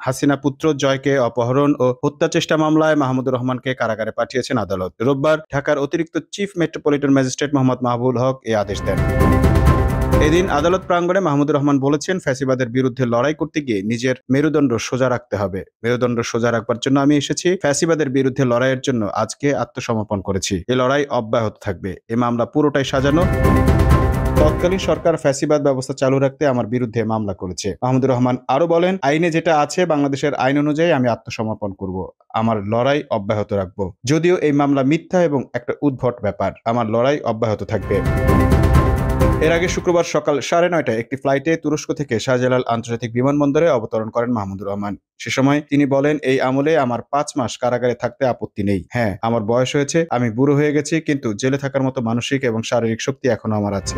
হাসিনা পুত্র জয়কে অপহরণ ও হত্যা চেষ্টা মামলায় মাহমুদুর রহমানকে কারাগারে পাঠিয়েছেন আদালত। রোববার ঢাকার অতিরিক্ত chief metropolitan magistrate Mohammad Mahbubul Haque এ আদেশ দেন। এদিন আদালত প্রাঙ্গণে মাহমুদুর রহমান বলেছেন, ফ্যাসিবাদের বিরুদ্ধে লড়াই করতে গিয়ে নিজের মেরুদণ্ড সোজা রাখতে হবে। মেরুদণ্ড সোজা রাখবার জন্য আমি এসেছি। ফ্যাসিবাদের বিরুদ্ধে লড়াইয়ের জন্য আজকে আত্মসমর্পণ করেছি। এ লড়াই অব্যাহত থাকবে। এ মামলা পুরোটাই সাজানো। তৎকালীন সরকার ফ্যাসিবাদ ব্যবস্থা চালু রাখতে আমার বিরুদ্ধে মামলা করেছে। মাহমুদুর রহমান আরো বলেন, আইনে যেটা আছে বাংলাদেশের আইন অনুযায়ী আমি আত্মসমর্পণ করব। আমার লড়াই অব্যাহত রাখবো। যদিও এই মামলা মিথ্যা এবং একটা উদ্ভট ব্যাপার, আমার লড়াই অব্যাহত থাকবে। এর আগে শুক্রবার সকাল 9:30টায় একটি ফ্লাইটে তুরস্ক থেকে শাহজালাল আন্তর্জাতিক বিমানবন্দরে অবতরণ করেন মাহমুদুর রহমান। সে সময় তিনি বলেন, এই আমলে আমার 5 মাস কারাগারে থাকতে আপত্তি নেই। হ্যাঁ, আমার বয়স হয়েছে, আমি বুড়ো হয়ে গেছি, কিন্তু জেলে থাকার মতো মানসিক এবং শারীরিক শক্তি এখনো আমার আছে।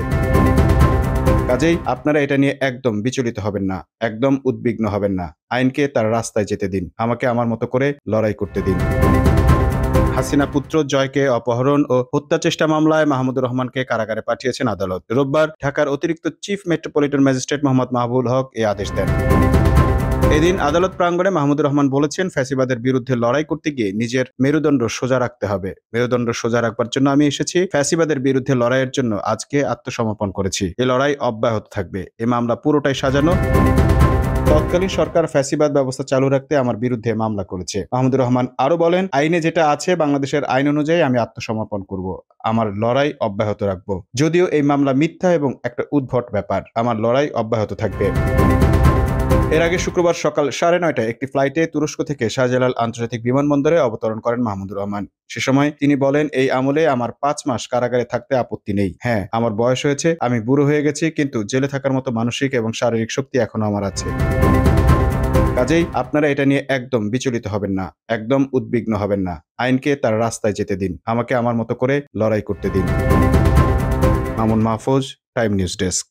কাজেই আপনারা এটা নিয়ে একদম বিচলিত হবেন না, একদম উদ্বিগ্ন হবেন না। আইনকে তার রাস্তায় যেতে দিন, আমাকে আমার মতো করে লড়াই করতে দিন। হাসিনা পুত্র জয়কে অপহরণ ও হত্যা চেষ্টা মামলায় মাহমুদুর রহমানকে কারাগারে পাঠিয়েছেন আদালত। রোববার ঢাকার অতিরিক্ত chief metropolitan magistrate Mohammad Mahbubul Haque এ আদেশ দেন। এদিন আদালত প্রাঙ্গণে মাহমুদুর রহমান বলেছেন, ফ্যাসিবাদের বিরুদ্ধে লড়াই করতে গিয়ে নিজের মেরুদণ্ড সোজা রাখতে হবে। মেরুদণ্ড সোজা রাখবার জন্য আমি এসেছি। ফ্যাসিবাদের বিরুদ্ধে লড়াইয়ের জন্য আজকে আত্মসমর্পণ করেছি। এ লড়াই অব্যাহত থাকবে। এ মামলা পুরোটাই সাজানো। তৎকালীন সরকার ফ্যাসিবাদ ব্যবস্থা চালু রাখতে আমার বিরুদ্ধে মামলা করেছে। মাহমুদুর রহমান আরো বলেন, আইনে যেটা আছে বাংলাদেশের আইন অনুযায়ী আমি আত্মসমর্পণ করব। আমার লড়াই অব্যাহত রাখবো। যদিও এই মামলা মিথ্যা এবং একটা উদ্ভট ব্যাপার, আমার লড়াই অব্যাহত থাকবে। এর আগে শুক্রবার সকাল 9:30টায় একটি ফ্লাইটে তুরস্ক থেকে শাহজালাল আন্তর্জাতিক বিমানবন্দরে অবতরণ করেন মাহমুদুর রহমান। সে সময় তিনি বলেন, এই আমলে আমার 5 মাস কারাগারে থাকতে আপত্তি নেই। হ্যাঁ, আমার বয়স হয়েছে, আমি বুড়ো হয়ে গেছি, কিন্তু জেলে থাকার মতো মানসিক এবং শারীরিক শক্তি এখনো আমার আছে। কাজেই আপনারা এটা নিয়ে একদম বিচলিত হবেন না, একদম উদ্বিগ্ন হবেন না। আইনকে তার রাস্তায় যেতে দিন, আমাকে আমার মতো করে লড়াই করতে দিন। Mamun Mahfuz, time news desk.